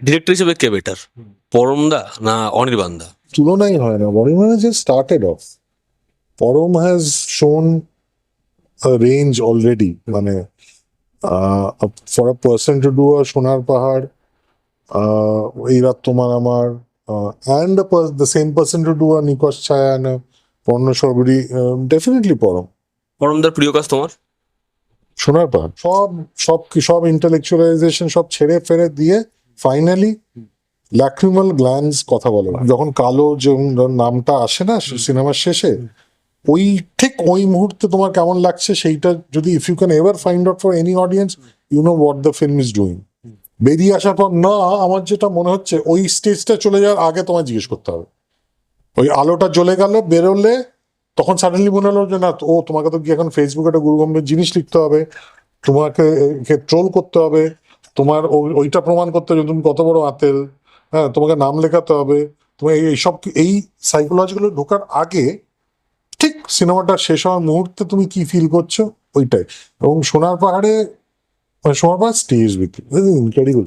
Director হিসেবে কে better, পরমদা না অনির্বাণদা? তুলনাই হয় না। বর্ণিল has just started off. পরম has shown a range already. মানে for a person to do a সোনার পাহাড়, এই রাত তোমার আমার, and the same person to do a নিকশ ছায়া and a পর্ণ সর্বরী, definitely পরম। পরমদার প্রিয় কাজ তোমার? সোনার পাহাড় সব ইন্টেলেকচুয়ালাইজেশন সব ছেড়ে ফেরে দিয়ে ফাইনালি ল্যাক্রিমাল গ্ল্যান্ডস কথা বলে যখন কালো যে নামটা আসে না সিনেমার শেষে, ঠিক ওই মুহূর্তে তোমার কেমন লাগছে সেইটা যদি if you can ever find out for any audience, you know what the film is doing. বেরিয়ে আসার পর না আমার যেটা মনে হচ্ছে ওই স্টেজটা চলে যাওয়ার আগে তোমায় জিজ্ঞেস করতে হবে। ওই আলোটা জ্বলে গেল বেরোলে তখন সাডেনলি মনে হলো যে না তোমাকে তো গিয়ে এখন ফেসবুকে একটা গুরুগম্ভীর জিনিস লিখতে হবে, তোমাকে ট্রোল করতে হবে, তোমার ওইটা প্রমাণ করতে হবে তুমি কত বড় আতেল, হ্যাঁ তোমাকে নাম লেখাতে হবে, তোমার এইসব এই সাইকোলজিগুলো ঢোকার আগে ঠিক সিনেমাটা শেষ হওয়ার মুহূর্তে তুমি কি ফিল করছো ওইটাই। এবং সোনার পাহাড়ে স্টেজ উইথ ইনক্রেডিবল।